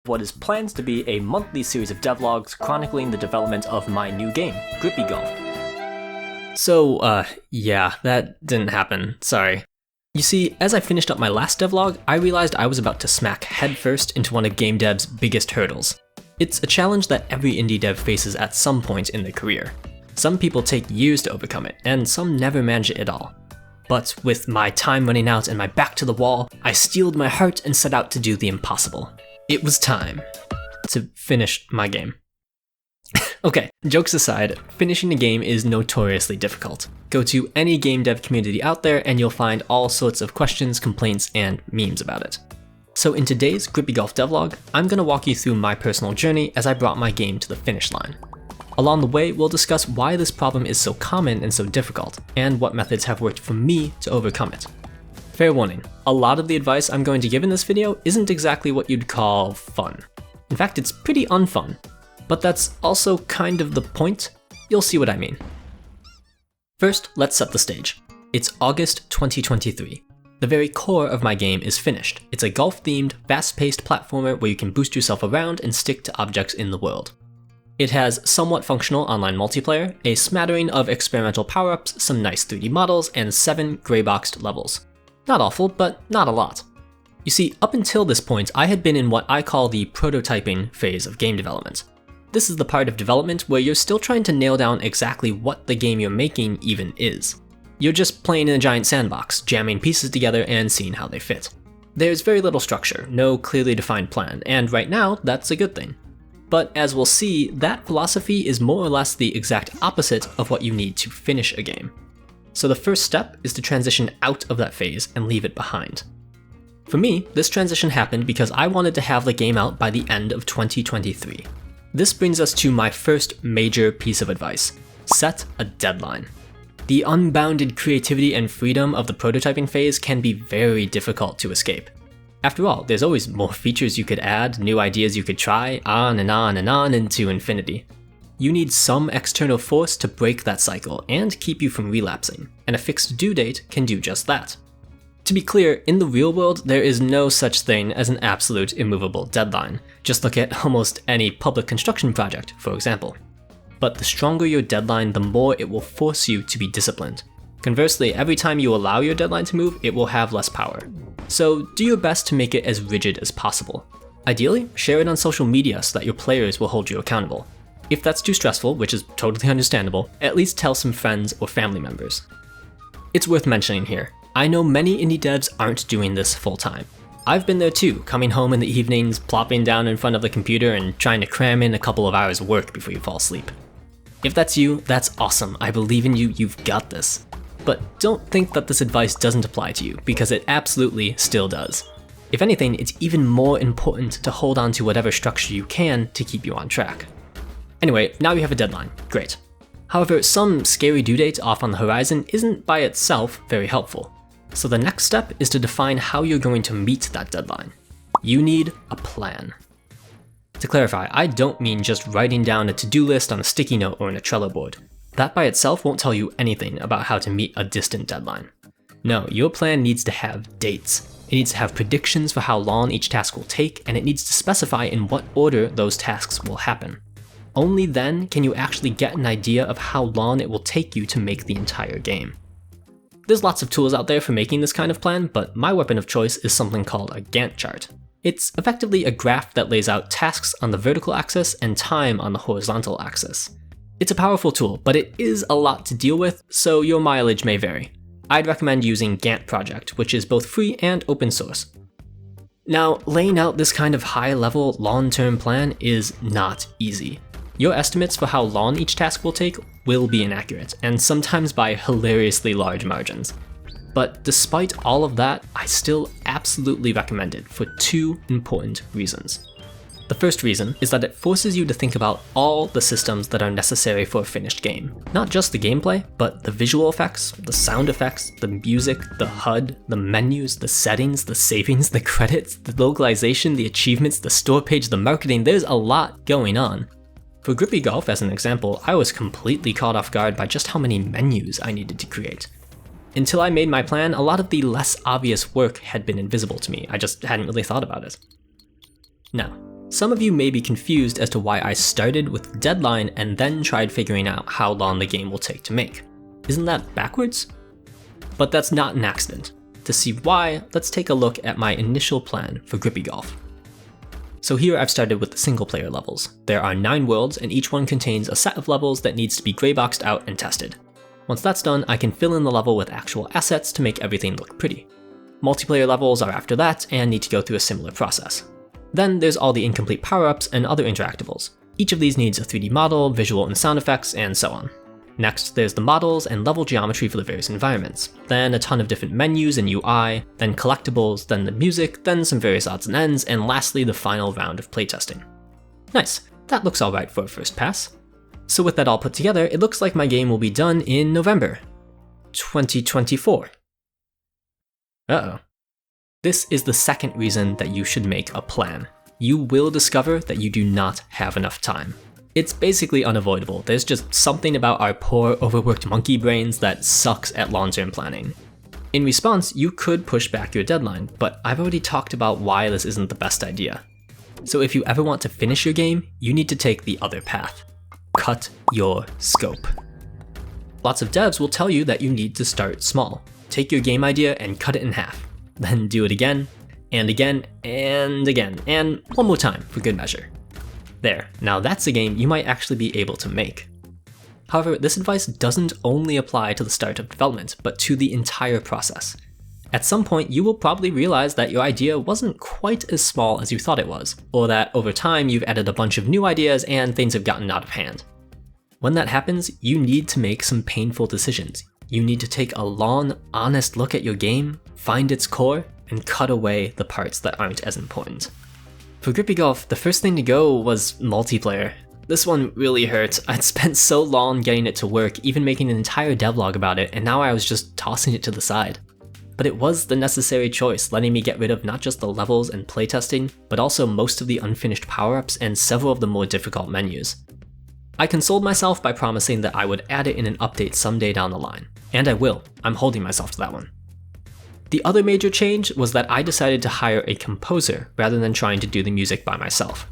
what is planned to be a monthly series of devlogs chronicling the development of my new game, Grippy Golf. So, yeah, that didn't happen, sorry. You see, as I finished up my last devlog, I realized I was about to smack headfirst into one of game dev's biggest hurdles. It's a challenge that every indie dev faces at some point in their career. Some people take years to overcome it, and some never manage it at all. But with my time running out and my back to the wall, I steeled my heart and set out to do the impossible. It was time to finish my game. Okay, jokes aside, finishing a game is notoriously difficult. Go to any game dev community out there and you'll find all sorts of questions, complaints, and memes about it. So in today's Grippy Golf devlog, I'm going to walk you through my personal journey as I brought my game to the finish line. Along the way, we'll discuss why this problem is so common and so difficult, and what methods have worked for me to overcome it. Fair warning, a lot of the advice I'm going to give in this video isn't exactly what you'd call fun. In fact, it's pretty unfun. But that's also kind of the point. You'll see what I mean. First, let's set the stage. It's August 2023. The very core of my game is finished. It's a golf-themed, fast-paced platformer where you can boost yourself around and stick to objects in the world. It has somewhat functional online multiplayer, a smattering of experimental power-ups, some nice 3D models, and 7 gray-boxed levels. Not awful, but not a lot. You see, up until this point, I had been in what I call the prototyping phase of game development. This is the part of development where you're still trying to nail down exactly what the game you're making even is. You're just playing in a giant sandbox, jamming pieces together and seeing how they fit. There's very little structure, no clearly defined plan, and right now, that's a good thing. But as we'll see, that philosophy is more or less the exact opposite of what you need to finish a game. So the first step is to transition out of that phase and leave it behind. For me, this transition happened because I wanted to have the game out by the end of 2023. This brings us to my first major piece of advice. Set a deadline. The unbounded creativity and freedom of the prototyping phase can be very difficult to escape. After all, there's always more features you could add, new ideas you could try, on and on and on into infinity. You need some external force to break that cycle and keep you from relapsing, and a fixed due date can do just that. To be clear, in the real world, there is no such thing as an absolute immovable deadline. Just look at almost any public construction project, for example. But the stronger your deadline, the more it will force you to be disciplined. Conversely, every time you allow your deadline to move, it will have less power. So do your best to make it as rigid as possible. Ideally, share it on social media so that your players will hold you accountable. If that's too stressful, which is totally understandable, at least tell some friends or family members. It's worth mentioning here, I know many indie devs aren't doing this full time. I've been there too, coming home in the evenings, plopping down in front of the computer and trying to cram in a couple of hours of work before you fall asleep. If that's you, that's awesome, I believe in you, you've got this. But don't think that this advice doesn't apply to you, because it absolutely still does. If anything, it's even more important to hold on to whatever structure you can to keep you on track. Anyway, now you have a deadline, great. However, some scary due date off on the horizon isn't by itself very helpful. So the next step is to define how you're going to meet that deadline. You need a plan. To clarify, I don't mean just writing down a to-do list on a sticky note or in a Trello board. That by itself won't tell you anything about how to meet a distant deadline. No, your plan needs to have dates. It needs to have predictions for how long each task will take, and it needs to specify in what order those tasks will happen. Only then can you actually get an idea of how long it will take you to make the entire game. There's lots of tools out there for making this kind of plan, but my weapon of choice is something called a Gantt chart. It's effectively a graph that lays out tasks on the vertical axis and time on the horizontal axis. It's a powerful tool, but it is a lot to deal with, so your mileage may vary. I'd recommend using Gantt Project, which is both free and open source. Now, laying out this kind of high-level, long-term plan is not easy. Your estimates for how long each task will take will be inaccurate, and sometimes by hilariously large margins. But despite all of that, I still absolutely recommend it for two important reasons. The first reason is that it forces you to think about all the systems that are necessary for a finished game. Not just the gameplay, but the visual effects, the sound effects, the music, the HUD, the menus, the settings, the savings, the credits, the localization, the achievements, the store page, the marketing. There's a lot going on. For Grippy Golf, as an example, I was completely caught off guard by just how many menus I needed to create. Until I made my plan, a lot of the less obvious work had been invisible to me. I just hadn't really thought about it. Now, Some of you may be confused as to why I started with the deadline and then tried figuring out how long the game will take to make. Isn't that backwards? But that's not an accident. To see why, let's take a look at my initial plan for Grippy Golf. So here I've started with the single player levels. There are 9 worlds and each one contains a set of levels that needs to be grayboxed out and tested. Once that's done, I can fill in the level with actual assets to make everything look pretty. Multiplayer levels are after that and need to go through a similar process. Then there's all the incomplete power-ups and other interactables. Each of these needs a 3D model, visual and sound effects, and so on. Next, there's the models and level geometry for the various environments, then a ton of different menus and UI, then collectibles, then the music, then some various odds and ends, and lastly the final round of playtesting. Nice, that looks alright for a first pass. So with that all put together, it looks like my game will be done in November 2024. Uh-oh. This is the second reason that you should make a plan. You will discover that you do not have enough time. It's basically unavoidable. There's just something about our poor, overworked monkey brains that sucks at long-term planning. In response, you could push back your deadline, but I've already talked about why this isn't the best idea. So if you ever want to finish your game, you need to take the other path. Cut your scope. Lots of devs will tell you that you need to start small. Take your game idea and cut it in half. Then do it again, and again, and again, and one more time for good measure. There, now that's a game you might actually be able to make. However, this advice doesn't only apply to the start of development, but to the entire process. At some point, you will probably realize that your idea wasn't quite as small as you thought it was, or that over time you've added a bunch of new ideas and things have gotten out of hand. When that happens, you need to make some painful decisions. You need to take a long, honest look at your game, find its core, and cut away the parts that aren't as important. For Grippy Golf, the first thing to go was multiplayer. This one really hurt. I'd spent so long getting it to work, even making an entire devlog about it, and now I was just tossing it to the side. But it was the necessary choice, letting me get rid of not just the levels and playtesting, but also most of the unfinished power-ups and several of the more difficult menus. I consoled myself by promising that I would add it in an update someday down the line. And I will. I'm holding myself to that one. The other major change was that I decided to hire a composer rather than trying to do the music by myself.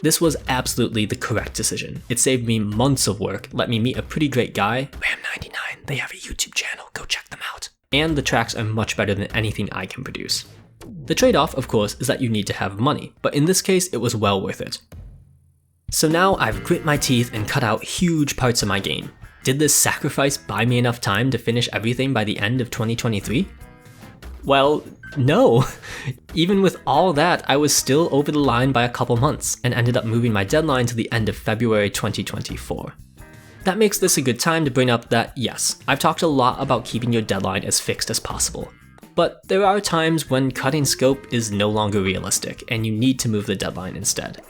This was absolutely the correct decision. It saved me months of work, let me meet a pretty great guy, Ram99, they have a YouTube channel, go check them out. And the tracks are much better than anything I can produce. The trade-off, of course, is that you need to have money, but in this case it was well worth it. So now I've grit my teeth and cut out huge parts of my game. Did this sacrifice buy me enough time to finish everything by the end of 2023? Well, no. Even with all that, I was still over the line by a couple months and ended up moving my deadline to the end of February 2024. That makes this a good time to bring up that yes, I've talked a lot about keeping your deadline as fixed as possible. But there are times when cutting scope is no longer realistic and you need to move the deadline instead.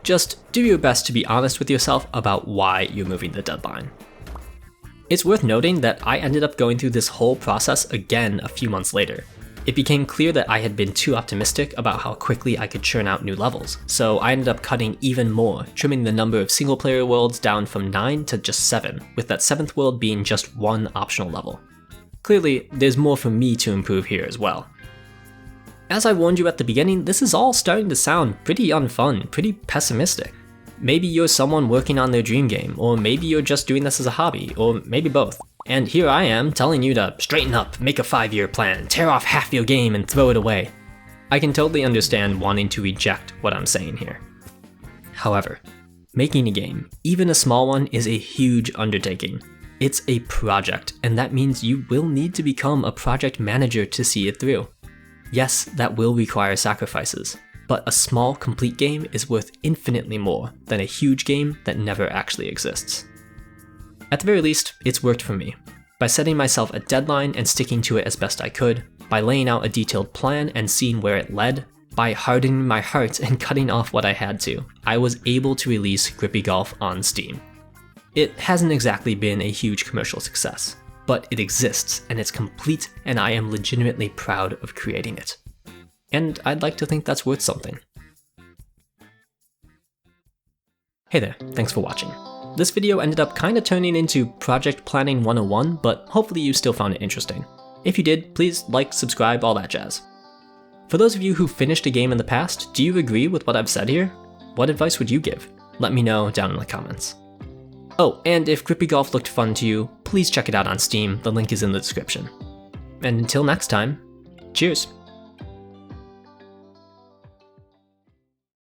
Just do your best to be honest with yourself about why you're moving the deadline. It's worth noting that I ended up going through this whole process again a few months later. It became clear that I had been too optimistic about how quickly I could churn out new levels, so I ended up cutting even more, trimming the number of single player worlds down from 9 to just 7, with that 7th world being just one optional level. Clearly, there's more for me to improve here as well. As I warned you at the beginning, this is all starting to sound pretty unfun, pretty pessimistic. Maybe you're someone working on their dream game, or maybe you're just doing this as a hobby, or maybe both. And here I am telling you to straighten up, make a 5-year plan, tear off half your game and throw it away. I can totally understand wanting to reject what I'm saying here. However, making a game, even a small one, is a huge undertaking. It's a project, and that means you will need to become a project manager to see it through. Yes, that will require sacrifices, but a small, complete game is worth infinitely more than a huge game that never actually exists. At the very least, it's worked for me. By setting myself a deadline and sticking to it as best I could, by laying out a detailed plan and seeing where it led, by hardening my heart and cutting off what I had to, I was able to release Grippy Golf on Steam. It hasn't exactly been a huge commercial success, but it exists and it's complete, and I am legitimately proud of creating it. And I'd like to think that's worth something. Hey there, thanks for watching. This video ended up kinda turning into Project Planning 101, but hopefully you still found it interesting. If you did, please like, subscribe, all that jazz. For those of you who finished a game in the past, do you agree with what I've said here? What advice would you give? Let me know down in the comments. Oh, and if Grippy Golf looked fun to you, please check it out on Steam, the link is in the description. And until next time, cheers!